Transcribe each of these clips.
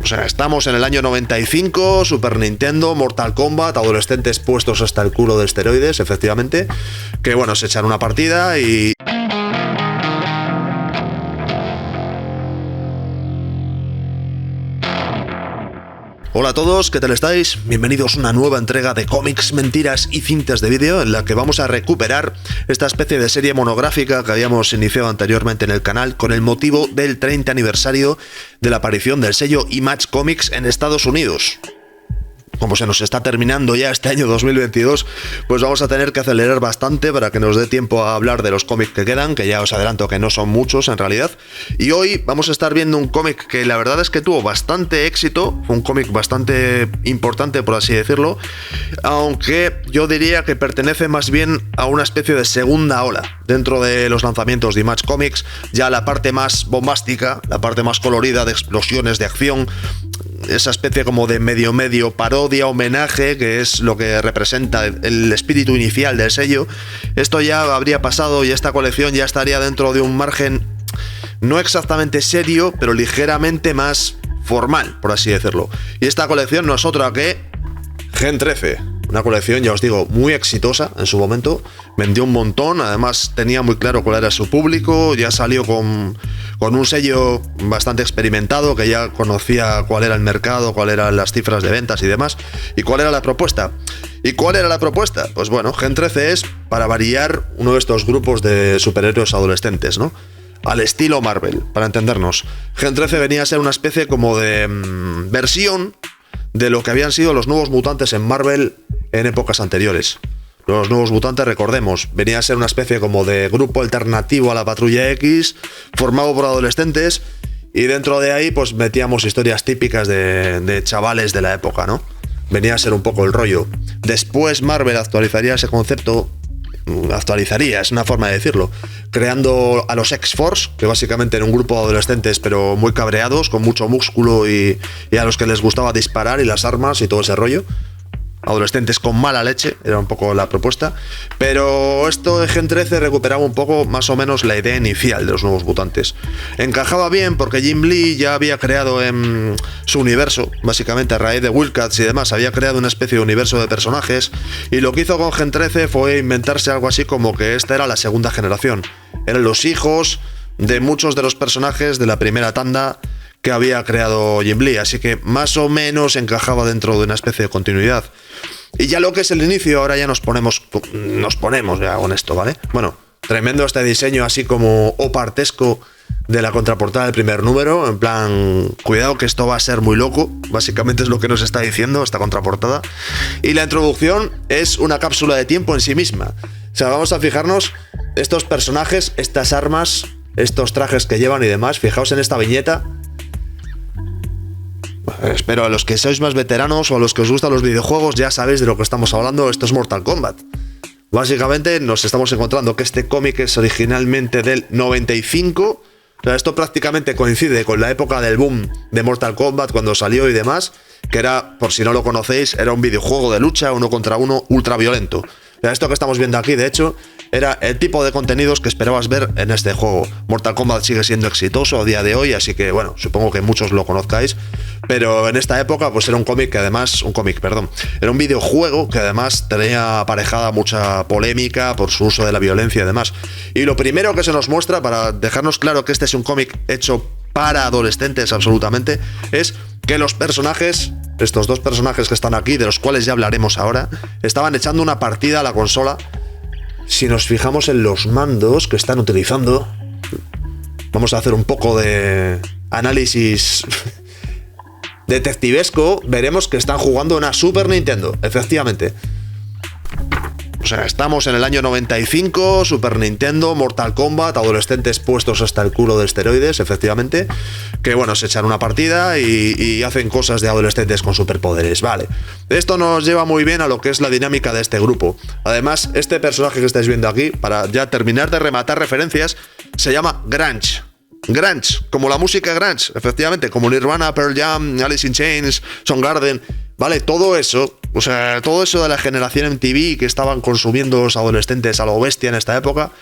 O sea, estamos en el año 95, Super Nintendo, Mortal Kombat, adolescentes puestos hasta el culo de esteroides, efectivamente, que bueno, se echan una partida y... Hola a todos, ¿qué tal estáis? Bienvenidos a una nueva entrega de cómics, mentiras y cintas de vídeo en la que vamos a recuperar esta especie de serie monográfica que habíamos iniciado anteriormente en el canal con el motivo del 30 aniversario de la aparición del sello Image Comics en Estados Unidos. Como se nos está terminando ya este año 2022, pues vamos a tener que acelerar bastante para que nos dé tiempo a hablar de los cómics que quedan, que ya os adelanto que no son muchos en realidad. Y hoy vamos a estar viendo un cómic que la verdad es que tuvo bastante éxito, un cómic bastante importante por así decirlo, aunque yo diría que pertenece más bien a una especie de segunda ola dentro de los lanzamientos de Image Comics, ya la parte más bombástica, la parte más colorida de explosiones, de acción, esa especie como de medio parodia, homenaje, que es lo que representa el espíritu inicial del sello. Esto ya habría pasado y esta colección ya estaría dentro de un margen no exactamente serio, pero ligeramente más formal, por así decirlo. Y esta colección no es otra que Gen 13. Una colección, ya os digo, muy exitosa en su momento, vendió un montón, además tenía muy claro cuál era su público, ya salió con un sello bastante experimentado, que ya conocía cuál era el mercado, cuáles eran las cifras de ventas y demás, y cuál era la propuesta. ¿Y cuál era la propuesta? Pues bueno, Gen 13 es, para variar, uno de estos grupos de superhéroes adolescentes, ¿no? Al estilo Marvel, para entendernos. Gen 13 venía a ser una especie como de versión de lo que habían sido los Nuevos Mutantes en Marvel en épocas anteriores. Los Nuevos Mutantes, recordemos, venía a ser una especie como de grupo alternativo a la Patrulla X, formado por adolescentes, y dentro de ahí pues metíamos historias típicas de chavales de la época, ¿no? Venía a ser un poco el rollo. Después Marvel actualizaría ese concepto, es una forma de decirlo, creando a los X-Force, que básicamente era un grupo de adolescentes pero muy cabreados, con mucho músculo y a los que les gustaba disparar y las armas y todo ese rollo. Adolescentes con mala leche, era un poco la propuesta. Pero esto de Gen 13 recuperaba un poco más o menos la idea inicial de los Nuevos Mutantes. Encajaba bien porque Jim Lee ya había creado en su universo, básicamente a raíz de Wildcats y demás, había creado una especie de universo de personajes, y lo que hizo con Gen 13 fue inventarse algo así como que esta era la segunda generación. Eran los hijos de muchos de los personajes de la primera tanda que había creado Jim Lee, así que más o menos encajaba dentro de una especie de continuidad. Y ya lo que es el inicio, ahora ya nos ponemos ya con esto, ¿vale? Bueno, tremendo este diseño así como opartesco de la contraportada del primer número, en plan, cuidado que esto va a ser muy loco, básicamente es lo que nos está diciendo esta contraportada. Y la introducción es una cápsula de tiempo en sí misma. O sea, vamos a fijarnos, estos personajes, estas armas, estos trajes que llevan y demás, fijaos en esta viñeta. Espero a los que sois más veteranos o a los que os gustan los videojuegos ya sabéis de lo que estamos hablando. Esto es Mortal Kombat. Básicamente nos estamos encontrando que este cómic es originalmente del 95. O sea, esto prácticamente coincide con la época del boom de Mortal Kombat cuando salió y demás, que era, por si no lo conocéis, era un videojuego de lucha uno contra uno ultra violento. O sea, esto que estamos viendo aquí, de hecho, era el tipo de contenidos que esperabas ver en este juego. Mortal Kombat sigue siendo exitoso a día de hoy, así que bueno, supongo que muchos lo conozcáis, pero en esta época pues era era un videojuego que además tenía aparejada mucha polémica por su uso de la violencia y demás. Y lo primero que se nos muestra, para dejarnos claro que este es un cómic hecho para adolescentes absolutamente, es que los personajes, estos dos personajes que están aquí, de los cuales ya hablaremos ahora, estaban echando una partida a la consola. Si nos fijamos en los mandos que están utilizando, vamos a hacer un poco de análisis detectivesco, veremos que están jugando una Super Nintendo, efectivamente. O sea, estamos en el año 95, Super Nintendo, Mortal Kombat, adolescentes puestos hasta el culo de esteroides, efectivamente, que bueno, se echan una partida y hacen cosas de adolescentes con superpoderes, vale. Esto nos lleva muy bien a lo que es la dinámica de este grupo. Además, este personaje que estáis viendo aquí, para ya terminar de rematar referencias, se llama Grunge. Grunge, como la música grunge, efectivamente, como Nirvana, Pearl Jam, Alice in Chains, Soundgarden, vale, todo eso, o sea, todo eso de la generación MTV que estaban consumiendo los adolescentes a lo bestia en esta época.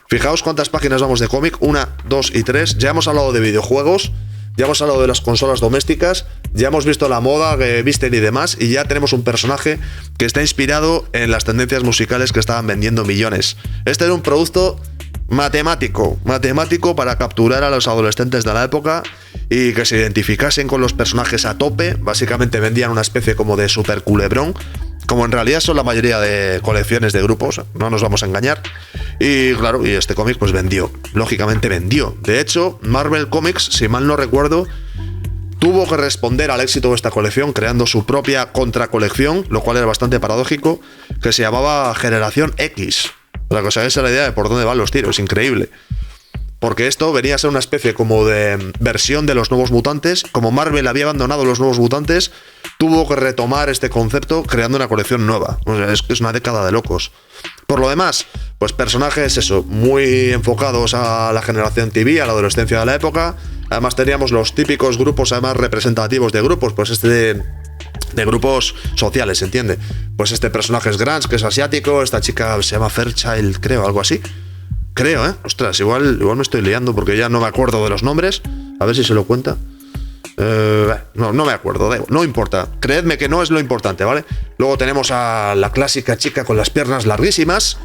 Fijaos cuántas páginas vamos de cómic, 1, 2 y 3, ya hemos hablado de videojuegos, ya hemos hablado de las consolas domésticas, ya hemos visto la moda que visten y demás, y ya tenemos un personaje que está inspirado en las tendencias musicales que estaban vendiendo millones. Este era un producto matemático para capturar a los adolescentes de la época y que se identificasen con los personajes a tope. Básicamente vendían una especie como de super culebrón, como en realidad son la mayoría de colecciones de grupos, no nos vamos a engañar. Y claro, y este cómic pues vendió, lógicamente vendió. De hecho, Marvel Comics, si mal no recuerdo, tuvo que responder al éxito de esta colección creando su propia contracolección, lo cual era bastante paradójico, que se llamaba Generación X. Para que os hagáis la idea de por dónde van los tiros, increíble. Porque esto venía a ser una especie como de versión de los Nuevos Mutantes. Como Marvel había abandonado los Nuevos Mutantes, tuvo que retomar este concepto creando una colección nueva. O sea, es una década de locos. Por lo demás, pues personajes, eso, muy enfocados a la generación TV, a la adolescencia de la época. Además teníamos los típicos grupos, además representativos de grupos, pues de grupos sociales, ¿se entiende? Pues este personaje es Grants, que es asiático, esta chica se llama Fairchild, creo, algo así. Creo, ostras, igual me estoy liando porque ya no me acuerdo de los nombres. A ver si se lo cuenta. No me acuerdo, no importa. Creedme que no es lo importante, ¿vale? Luego tenemos a la clásica chica con las piernas larguísimas,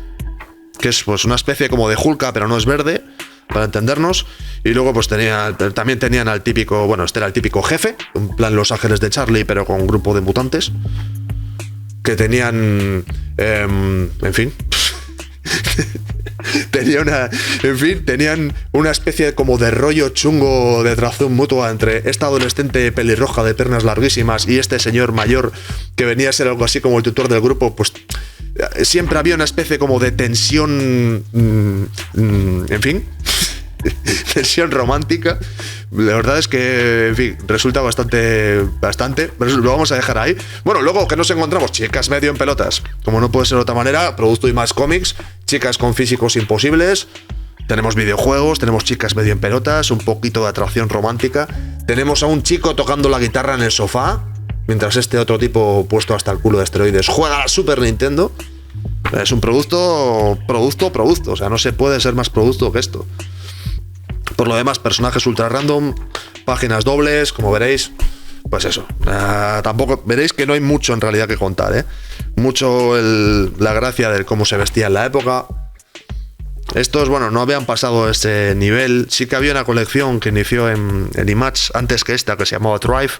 que es pues una especie como de Hulka, pero no es verde, para entendernos. Y luego pues también tenían al típico, bueno, este era el típico jefe, en plan Los Ángeles de Charlie, pero con un grupo de mutantes, que tenían, en fin... tenían una especie como de rollo chungo de traición mutua entre esta adolescente pelirroja de piernas larguísimas y este señor mayor que venía a ser algo así como el tutor del grupo. Pues siempre había una especie como de tensión, en fin, tensión romántica. La verdad es que, en fin, resulta bastante, pero lo vamos a dejar ahí. Bueno, luego que nos encontramos chicas medio en pelotas, como no puede ser de otra manera, Producto y Más Cómics, chicas con físicos imposibles, tenemos videojuegos, tenemos chicas medio en pelotas, un poquito de atracción romántica, tenemos a un chico tocando la guitarra en el sofá, mientras este otro tipo puesto hasta el culo de esteroides juega a la Super Nintendo. Es un producto, o sea, no se puede ser más producto que esto. Por lo demás, personajes ultra random, páginas dobles, como veréis, pues eso. Tampoco veréis que no hay mucho en realidad que contar, mucho la gracia de cómo se vestía en la época. Estos, bueno, no habían pasado ese nivel. Sí que había una colección que inició en Image antes que esta, que se llamaba Thrive,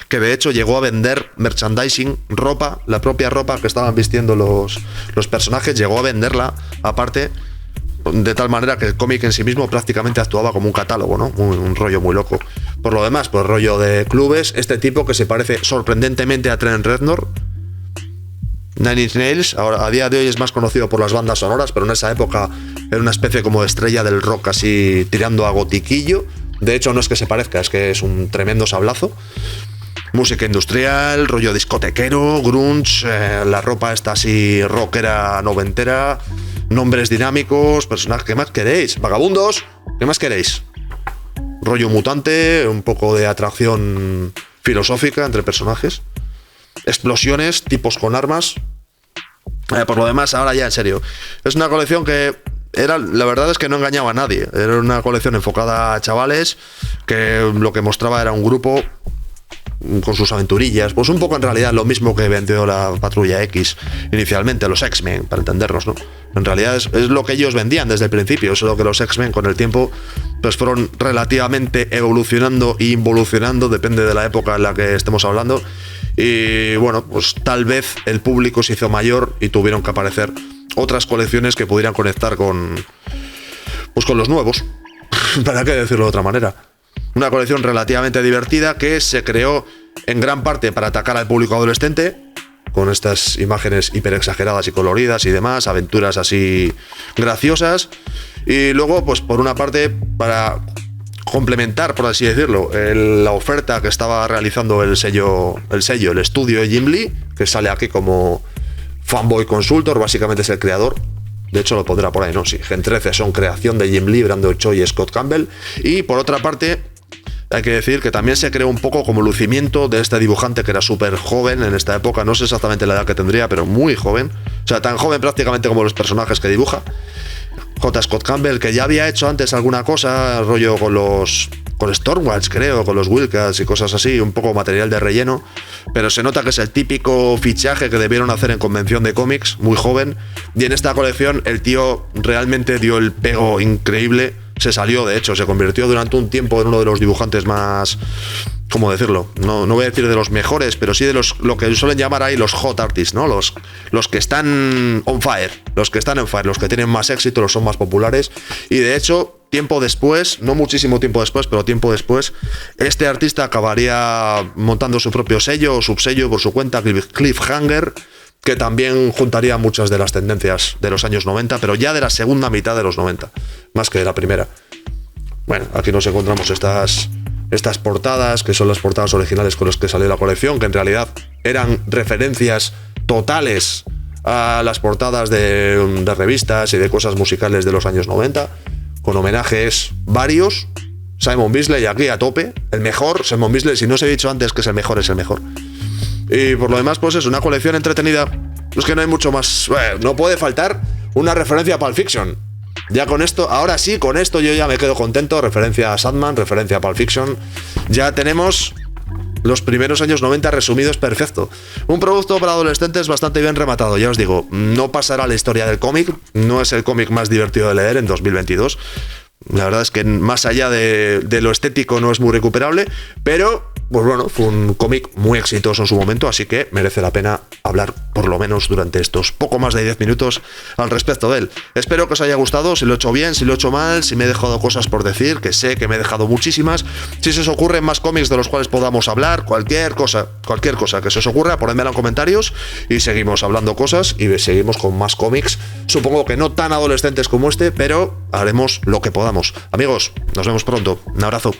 que de hecho llegó a vender merchandising, ropa, la propia ropa que estaban vistiendo los personajes, llegó a venderla aparte, de tal manera que el cómic en sí mismo prácticamente actuaba como un catálogo, ¿no? Un rollo muy loco. Por lo demás, pues rollo de clubes, este tipo que se parece sorprendentemente a Trent Reznor. Nine Inch Nails, ahora a día de hoy es más conocido por las bandas sonoras, pero en esa época era una especie como de estrella del rock así tirando a gotiquillo. De hecho no es que se parezca, es que es un tremendo sablazo. Música industrial, rollo discotequero, grunge, la ropa está así rockera noventera, nombres dinámicos, personajes, ¿qué más queréis? Vagabundos, ¿qué más queréis? Rollo mutante, un poco de atracción filosófica entre personajes, explosiones, tipos con armas. Por lo demás, ahora ya en serio, es una colección que la verdad es que no engañaba a nadie. Era una colección enfocada a chavales, que lo que mostraba era un grupo con sus aventurillas, pues un poco en realidad lo mismo que vendió la Patrulla X inicialmente, los X-Men, para entendernos, ¿no? En realidad es lo que ellos vendían desde el principio, solo que los X-Men con el tiempo pues fueron relativamente evolucionando e involucionando, depende de la época en la que estemos hablando, y bueno, pues tal vez el público se hizo mayor y tuvieron que aparecer otras colecciones que pudieran conectar con los nuevos, para qué decirlo de otra manera. Una colección relativamente divertida que se creó en gran parte para atacar al público adolescente, con estas imágenes hiper exageradas y coloridas y demás, aventuras así graciosas, y luego pues por una parte para complementar, por así decirlo, la oferta que estaba realizando el estudio de Jim Lee, que sale aquí como Fanboy Consultor, básicamente es el creador. De hecho lo pondrá por ahí, ¿no? Sí, Gen 13 son creación de Jim Lee, Brandon Choi y Scott Campbell. Y por otra parte, hay que decir que también se creó un poco como lucimiento de este dibujante que era súper joven en esta época. No sé exactamente la edad que tendría, pero muy joven. O sea, tan joven prácticamente como los personajes que dibuja. J. Scott Campbell, que ya había hecho antes alguna cosa, rollo con Stormwatch, creo, con los Wildcats y cosas así, un poco material de relleno, pero se nota que es el típico fichaje que debieron hacer en convención de cómics, muy joven, y en esta colección el tío realmente dio el pego increíble, se salió, de hecho, se convirtió durante un tiempo en uno de los dibujantes más... ¿Cómo decirlo? No voy a decir de los mejores, pero sí de lo que suelen llamar ahí los hot artists, ¿no? Los que están on fire, los que tienen más éxito, los son más populares. Y de hecho, tiempo después, no muchísimo tiempo después, pero tiempo después, este artista acabaría montando su propio sello o subsello por su cuenta, Cliffhanger, que también juntaría muchas de las tendencias de los años 90, pero ya de la segunda mitad de los 90, más que de la primera. Bueno, aquí nos encontramos estas portadas, que son las portadas originales con las que salió la colección, que en realidad eran referencias totales a las portadas de revistas y de cosas musicales de los años 90, con homenajes varios. Simon Bisley aquí a tope, el mejor, Simon Bisley, si no os he dicho antes que es el mejor, es el mejor. Y por lo demás, pues es una colección entretenida. Es que no hay mucho más. Bueno, no puede faltar una referencia a Pulp Fiction. Ya con esto, ahora sí, con esto yo ya me quedo contento. Referencia a Sandman, referencia a Pulp Fiction. Ya tenemos los primeros años 90 resumidos perfecto. Un producto para adolescentes bastante bien rematado, ya os digo. No pasará a la historia del cómic. No es el cómic más divertido de leer en 2022. La verdad es que más allá de lo estético no es muy recuperable, pero pues bueno, fue un cómic muy exitoso en su momento, así que merece la pena hablar por lo menos durante estos poco más de 10 minutos al respecto de él. Espero que os haya gustado, si lo he hecho bien, si lo he hecho mal, si me he dejado cosas por decir, que sé que me he dejado muchísimas. Si se os ocurren más cómics de los cuales podamos hablar, cualquier cosa que se os ocurra, ponedmela en comentarios y seguimos hablando cosas y seguimos con más cómics. Supongo que no tan adolescentes como este, pero haremos lo que podamos. Amigos, nos vemos pronto. Un abrazo.